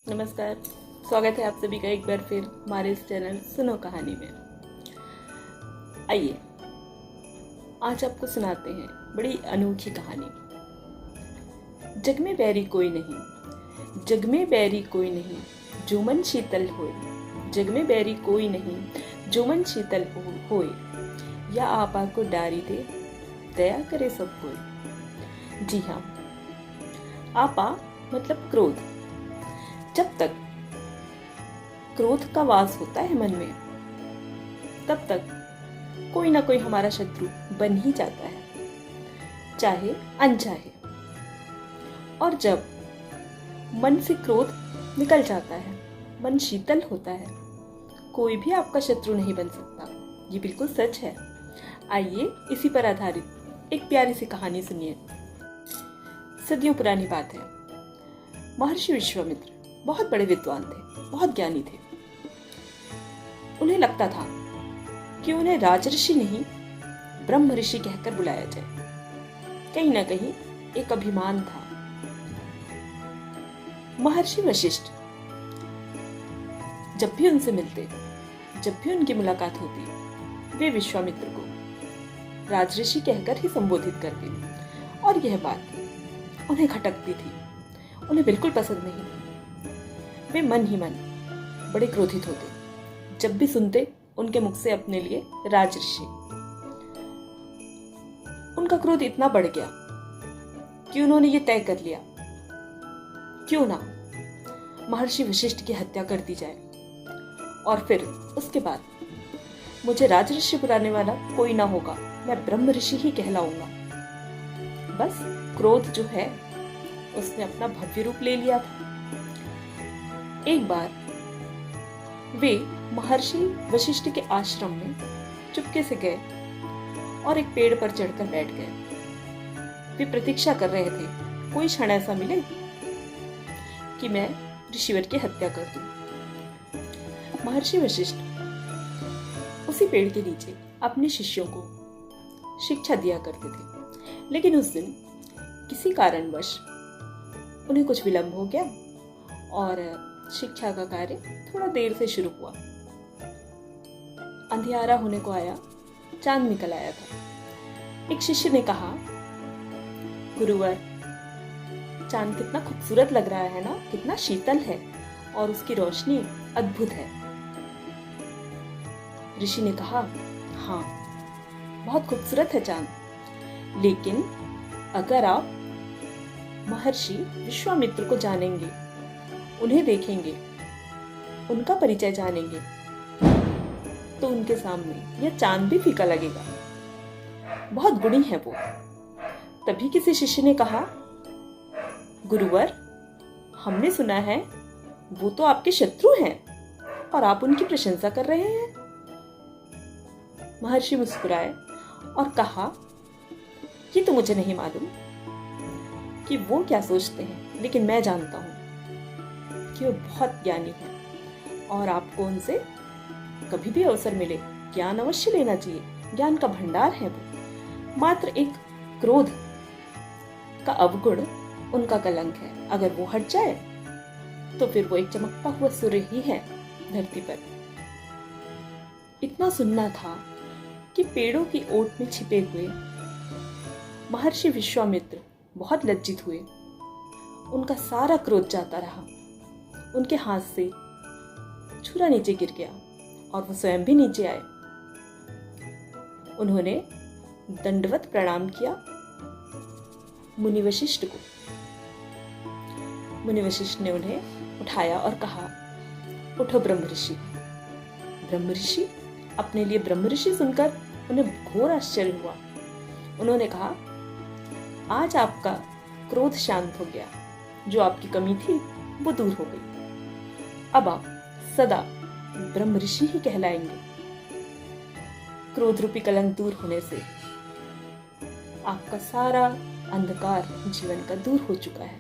नमस्कार। स्वागत है आप सभी का एक बार फिर हमारे इस चैनल सुनो कहानी में। आइए आज आपको सुनाते हैं बड़ी अनोखी कहानी। जग में बैरी कोई नहीं, जग में बैरी कोई नहीं, जो मन शीतल होए। जग में बैरी कोई नहीं, जो मन शीतल होए। या आपा को डारी दे, दया करे सब कोई। जी हाँ, आपा मतलब क्रोध। जब तक क्रोध का वास होता है मन में, तब तक कोई ना कोई हमारा शत्रु बन ही जाता है, चाहे अनचाहे। और जब मन से क्रोध निकल जाता है, मन शीतल होता है, कोई भी आपका शत्रु नहीं बन सकता। ये बिल्कुल सच है। आइए इसी पर आधारित एक प्यारी सी कहानी सुनिए। सदियों पुरानी बात है। महर्षि विश्वामित्र बहुत बड़े विद्वान थे, बहुत ज्ञानी थे। उन्हें लगता था कि उन्हें राजऋषि नहीं, ब्रह्म ऋषि कहकर बुलाया जाए। कहीं ना कहीं एक अभिमान था। महर्षि वशिष्ठ जब भी उनसे मिलते, जब भी उनकी मुलाकात होती, वे विश्वामित्र को राजऋषि कहकर ही संबोधित करते। और यह बात उन्हें खटकती थी, उन्हें बिल्कुल पसंद नहीं थी। वे मन ही मन बड़े क्रोधित होते जब भी सुनते उनके मुख से अपने लिए राजऋषि। उनका क्रोध इतना बढ़ गया कि उन्होंने ये तय कर लिया, क्यों ना महर्षि वशिष्ठ की हत्या कर दी जाए, और फिर उसके बाद मुझे राजऋषि बुलाने वाला कोई ना होगा, मैं ब्रह्म ऋषि ही कहलाऊंगा। बस क्रोध जो है उसने अपना भव्य रूप ले लिया था। एक बार वे महर्षि वशिष्ठ के आश्रम में चुपके से गए और एक पेड़ पर चढ़कर बैठ गए। वे प्रतीक्षा कर रहे थे कोई क्षण ऐसा मिले कि मैं ऋषिवर की हत्या कर दूं। महर्षि वशिष्ठ उसी पेड़ के नीचे अपने शिष्यों को शिक्षा दिया करते थे, लेकिन उस दिन किसी कारणवश उन्हें कुछ विलंब हो गया और शिक्षा का कार्य थोड़ा देर से शुरू हुआ। अंधियारा होने को आया, चांद निकल आया था। एक शिष्य ने कहा, गुरुवर, चांद कितना खूबसूरत लग रहा है ना, कितना शीतल है और उसकी रोशनी अद्भुत है। ऋषि ने कहा, हाँ, बहुत खूबसूरत है चांद, लेकिन अगर आप महर्षि विश्वामित्र को जानेंगे, उन्हें देखेंगे, उनका परिचय जानेंगे, तो उनके सामने यह चांद भी फीका लगेगा। बहुत गुणी है वो। तभी किसी शिष्य ने कहा, गुरुवर, हमने सुना है वो तो आपके शत्रु हैं और आप उनकी प्रशंसा कर रहे हैं। महर्षि मुस्कुराए और कहा, ये तो मुझे नहीं मालूम कि वो क्या सोचते हैं, लेकिन मैं जानता हूं कि वो बहुत ज्ञानी है और आपको उनसे कभी भी अवसर मिले ज्ञान अवश्य लेना चाहिए। ज्ञान का भंडार है वो। मात्र एक क्रोध का अवगुण उनका कलंक है। अगर वो हट जाए तो फिर वो एक चमकता हुआ सूर्य ही है धरती पर। इतना सुनना था कि पेड़ों की ओट में छिपे हुए महर्षि विश्वामित्र बहुत लज्जित हुए। उनका सारा क्रोध जाता रहा। उनके हाथ से छुरा नीचे गिर गया और वो स्वयं भी नीचे आए। उन्होंने दंडवत प्रणाम किया मुनि वशिष्ठ को। मुनि वशिष्ठ ने उन्हें उठाया और कहा, उठो ब्रह्म ऋषि। ब्रह्म ऋषि? अपने लिए ब्रह्म ऋषि सुनकर उन्हें घोर आश्चर्य हुआ। उन्होंने कहा, आज आपका क्रोध शांत हो गया, जो आपकी कमी थी वो दूर हो गई। अब आप सदा ब्रह्म ऋषि ही कहलाएंगे। क्रोध रूपी कलंक दूर होने से आपका सारा अंधकार जीवन का दूर हो चुका है।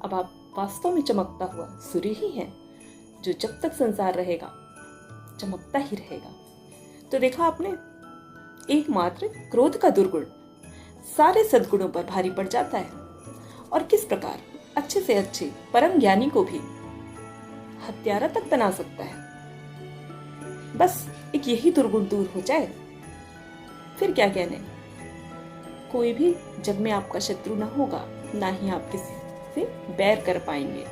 अब आप वास्तव में चमकता हुआ सूर्य ही हैं, जो जब तक संसार रहेगा चमकता ही रहेगा। तो देखा आपने, एकमात्र क्रोध का दुर्गुण सारे सद्गुणों पर भारी पड़ जाता है। और किस प्रकार अच्छे से अच्छे परम ज्ञानी को भी हत्यारा तक बना सकता है। बस एक यही दुर्गुण दूर हो जाए, फिर क्या कहने। कोई भी जग में आपका शत्रु ना होगा, ना ही आप किसी से बैर कर पाएंगे।